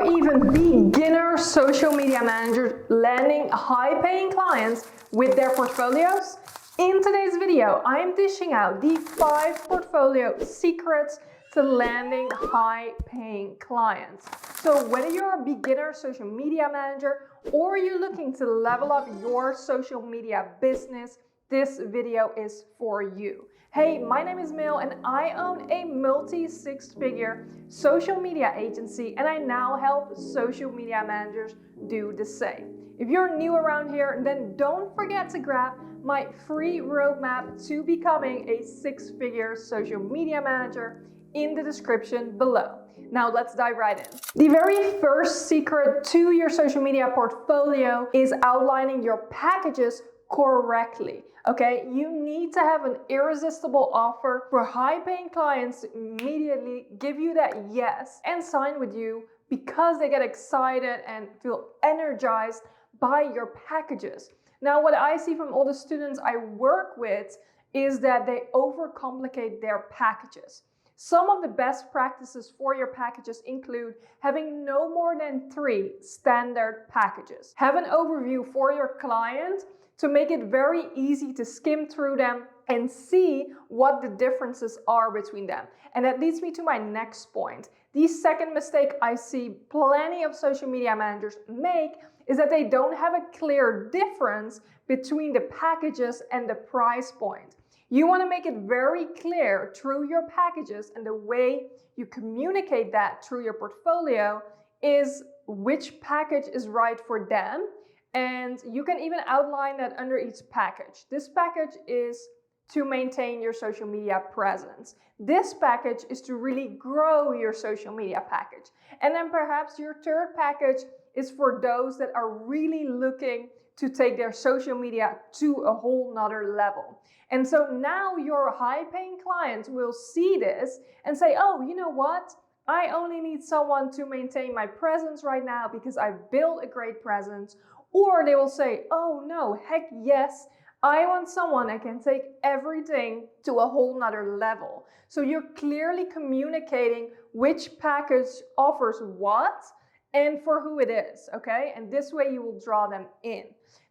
even beginner social media managers landing high-paying clients with their portfolios? In today's video, I'm dishing out the 5 portfolio secrets to landing high-paying clients. So whether you're a beginner social media manager or you're looking to level up your social media business, this video is for you. Hey, my name is Mil and I own a multi-six-figure social media agency, and I now help social media managers do the same. If you're new around here, then don't forget to grab my free roadmap to becoming a six-figure social media manager in the description below. Now let's dive right in. The very first secret to your social media portfolio is outlining your packages correctly. Okay, you need to have an irresistible offer for high-paying clients to immediately give you that yes and sign with you because they get excited and feel energized by your packages. Now, what I see from all the students I work with is that they overcomplicate their packages. Some of the best practices for your packages include having no more than 3 standard packages. Have an overview for your client to make it very easy to skim through them and see what the differences are between them. And that leads me to my next point. The second mistake I see plenty of social media managers make is that they don't have a clear difference between the packages and the price point. You want to make it very clear through your packages, and the way you communicate that through your portfolio is which package is right for them. And you can even outline that under each package. This package is to maintain your social media presence. This package is to really grow your social media package. And then perhaps your third package is for those that are really looking to take their social media to a whole nother level. And so now your high-paying clients will see this and say, oh, you know what? I only need someone to maintain my presence right now because I've built a great presence. Or they will say, oh no, heck yes, I want someone that can take everything to a whole nother level. So you're clearly communicating which package offers what and for who it is, okay? And this way you will draw them in.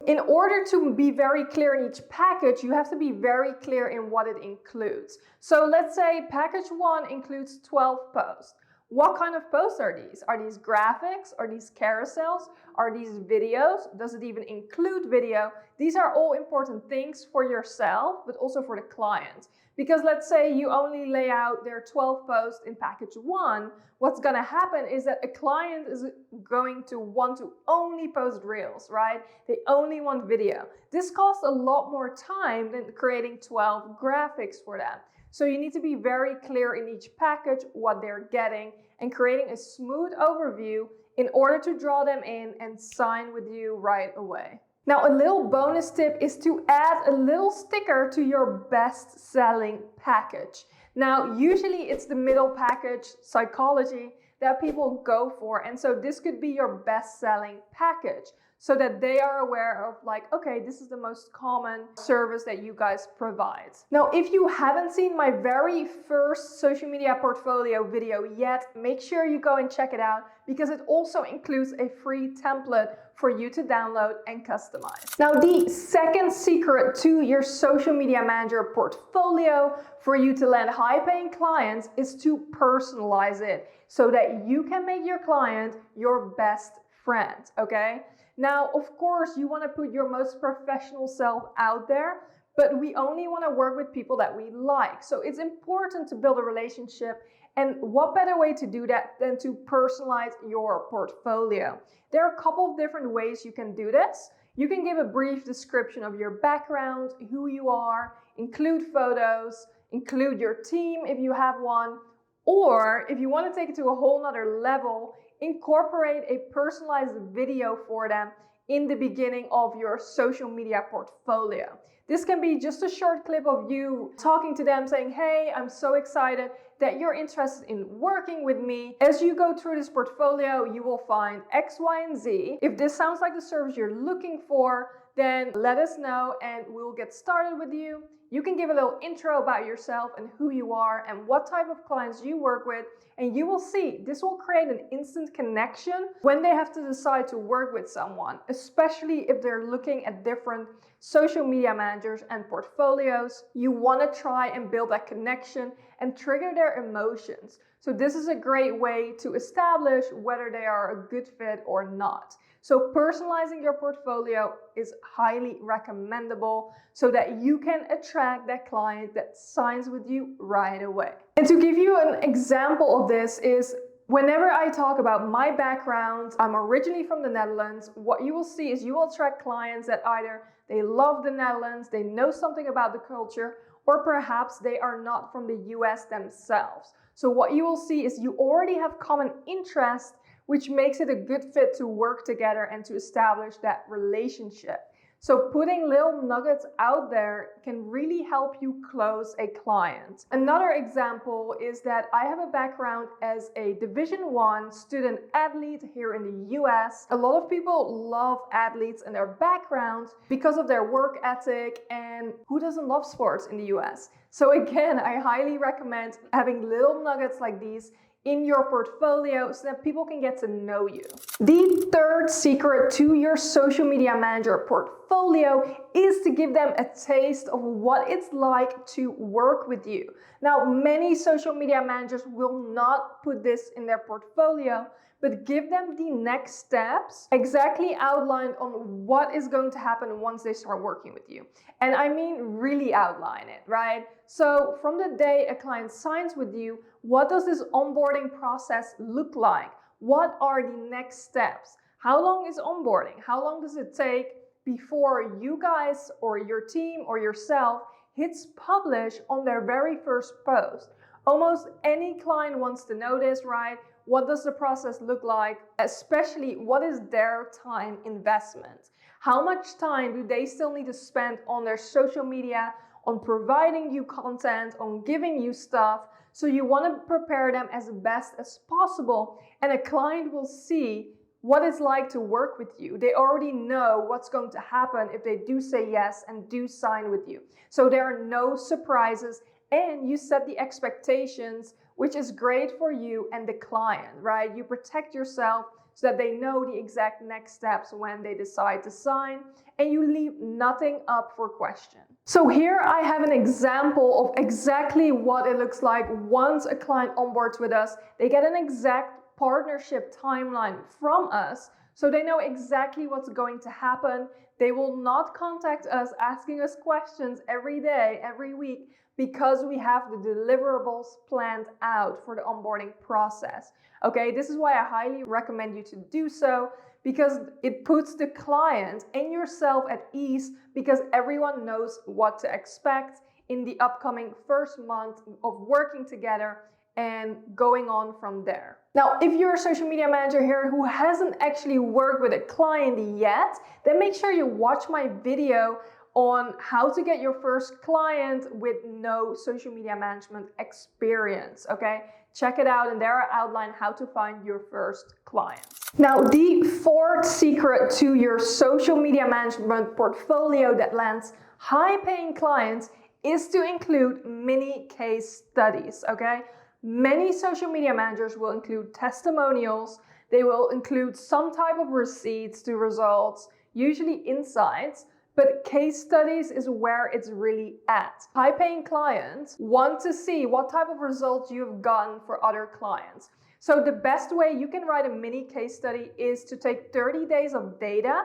In order to be very clear in each package, you have to be very clear in what it includes. So let's say package 1 includes 12 posts. What kind of posts are these? Are these graphics? Are these carousels? Are these videos? Does it even include video? These are all important things for yourself, but also for the client. Because let's say you only lay out their 12 posts in package 1, what's going to happen is that a client is going to want to only post reels, right? They only want video. This costs a lot more time than creating 12 graphics for them. So you need to be very clear in each package what they're getting and creating a smooth overview in order to draw them in and sign with you right away. Now, a little bonus tip is to add a little sticker to your best-selling package. Now, usually it's the middle package, psychology, that people go for. And so this could be your best-selling package, so that they are aware of like, okay, this is the most common service that you guys provide. Now, if you haven't seen my very first social media portfolio video yet, make sure you go and check it out because it also includes a free template for you to download and customize. Now, the second secret to your social media manager portfolio for you to land high-paying clients is to personalize it so that you can make your client your best friend, okay? Now, of course, you want to put your most professional self out there, but we only want to work with people that we like. So it's important to build a relationship. And what better way to do that than to personalize your portfolio? There are a couple of different ways you can do this. You can give a brief description of your background, who you are, include photos, include your team if you have one, or if you want to take it to a whole nother level, incorporate a personalized video for them in the beginning of your social media portfolio. This can be just a short clip of you talking to them saying, hey, I'm so excited that you're interested in working with me. As you go through this portfolio, you will find X, Y, and Z. If this sounds like the service you're looking for, then let us know and we'll get started with you. You can give a little intro about yourself and who you are and what type of clients you work with, and you will see this will create an instant connection when they have to decide to work with someone, especially if they're looking at different social media managers and portfolios. You want to try and build that connection and trigger their emotions. So this is a great way to establish whether they are a good fit or not. So personalizing your portfolio is highly recommendable so that you can attract that client that signs with you right away. And to give you an example of this is whenever I talk about my background, I'm originally from the Netherlands. What you will see is you will attract clients that either they love the Netherlands, they know something about the culture, or perhaps they are not from the US themselves. So what you will see is you already have common interest, which makes it a good fit to work together and to establish that relationship. So putting little nuggets out there can really help you close a client. Another example is that I have a background as a Division 1 student athlete here in the US. A lot of people love athletes and their backgrounds because of their work ethic, and who doesn't love sports in the US? So again, I highly recommend having little nuggets like these in your portfolio so that people can get to know you. The third secret to your social media manager portfolio is to give them a taste of what it's like to work with you. Now, many social media managers will not put this in their portfolio, but give them the next steps exactly outlined on what is going to happen once they start working with you. And I mean really outline it, right? So from the day a client signs with you, what does this onboarding process look like? What are the next steps? How long is onboarding? How long does it take before you guys or your team or yourself hits publish on their very first post? Almost any client wants to know this, right? What does the process look like? Especially, what is their time investment? How much time do they still need to spend on their social media, on providing you content, on giving you stuff? So you want to prepare them as best as possible, and a client will see what it's like to work with you. They already know what's going to happen if they do say yes and do sign with you. So there are no surprises, and you set the expectations, which is great for you and the client, right? You protect yourself so that they know the exact next steps when they decide to sign, and you leave nothing up for question. So here I have an example of exactly what it looks like once a client onboards with us. They get an exact partnership timeline from us, so they know exactly what's going to happen. They will not contact us asking us questions every day, every week, because we have the deliverables planned out for the onboarding process. Okay, this is why I highly recommend you to do so, because it puts the client and yourself at ease, because everyone knows what to expect in the upcoming first month of working together and going on from there. Now, if you're a social media manager here who hasn't actually worked with a client yet, then make sure you watch my video on how to get your first client with no social media management experience, okay? Check it out, and there I outline how to find your first clients. Now, the fourth secret to your social media management portfolio that lands high-paying clients is to include mini case studies, okay? Many social media managers will include testimonials. They will include some type of receipts to results, usually insights, but case studies is where it's really at. High-paying clients want to see what type of results you've gotten for other clients. So the best way you can write a mini case study is to take 30 days of data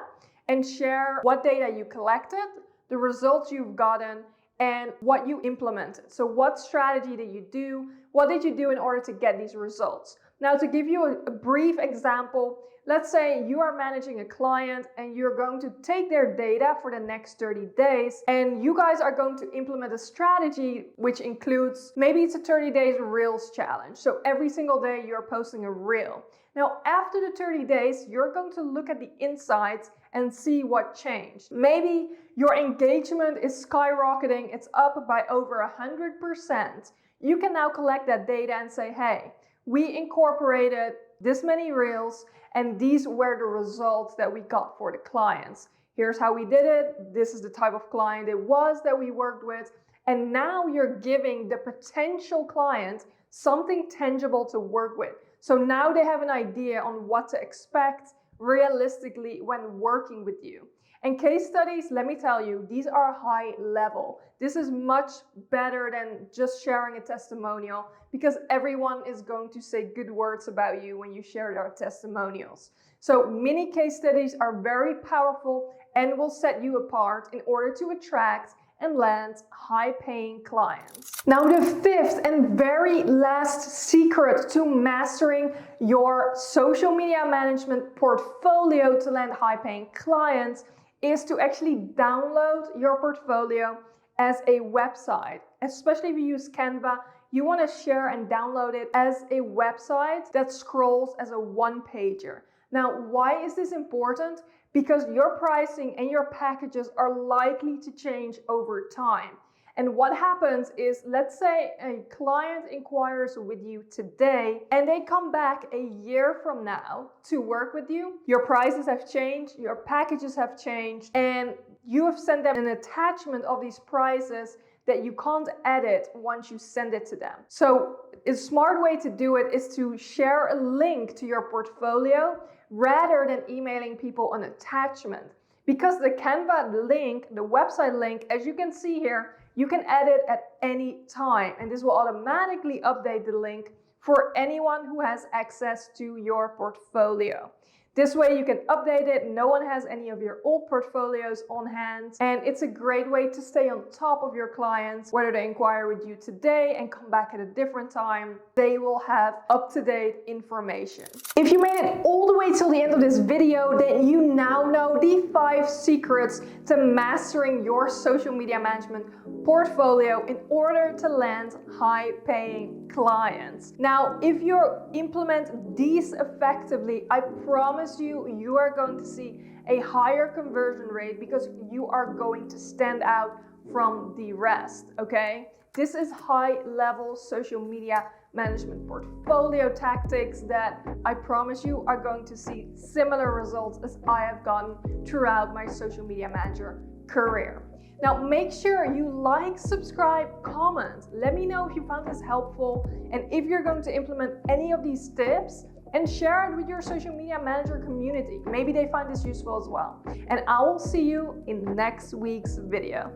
and share what data you collected, the results you've gotten, and what you implemented. So what strategy did you do? What did you do in order to get these results? Now, to give you a brief example, let's say you are managing a client and you're going to take their data for the next 30 days, and you guys are going to implement a strategy which includes, maybe it's a 30 days Reels challenge. So every single day you're posting a Reel. Now, after the 30 days, you're going to look at the insights and see what changed. Maybe your engagement is skyrocketing, it's up by over 100%. You can now collect that data and say, hey, we incorporated this many Reels, and these were the results that we got for the clients. here's how we did it, this is the type of client it was that we worked with, and now you're giving the potential client something tangible to work with. So now they have an idea on what to expect realistically when working with you. And case studies, let me tell you, these are high level. This is much better than just sharing a testimonial, because everyone is going to say good words about you when you share their testimonials. So mini case studies are very powerful and will set you apart in order to attract and land high-paying clients. Now, the fifth and very last secret to mastering your social media management portfolio to land high-paying clients is to actually download your portfolio as a website. Especially if you use Canva, you want to share and download it as a website that scrolls as a one-pager. Now, why is this important? Because your pricing and your packages are likely to change over time. And what happens is, let's say a client inquires with you today and they come back a year from now to work with you. Your prices have changed, your packages have changed, and you have sent them an attachment of these prices that you can't edit once you send it to them. So a smart way to do it is to share a link to your portfolio rather than emailing people an attachment. Because the Canva link, the website link, as you can see here, you can edit at any time, and this will automatically update the link for anyone who has access to your portfolio. This way you can update it, no one has any of your old portfolios on hand, and it's a great way to stay on top of your clients. Whether they inquire with you today and come back at a different time, they will have up-to-date information. If you made it all the way till the end of this video, then you now know the 5 secrets to mastering your social media management portfolio in order to land high-paying clients. Now, if you implement these effectively, I promise you are going to see a higher conversion rate because you are going to stand out from the rest, okay? This is high-level social media management portfolio tactics that I promise you are going to see similar results as I have gotten throughout my social media manager career. Now, make sure you like, subscribe, comment. Let me know if you found this helpful and if you're going to implement any of these tips, and share it with your social media manager community. Maybe they find this useful as well. And I will see you in next week's video.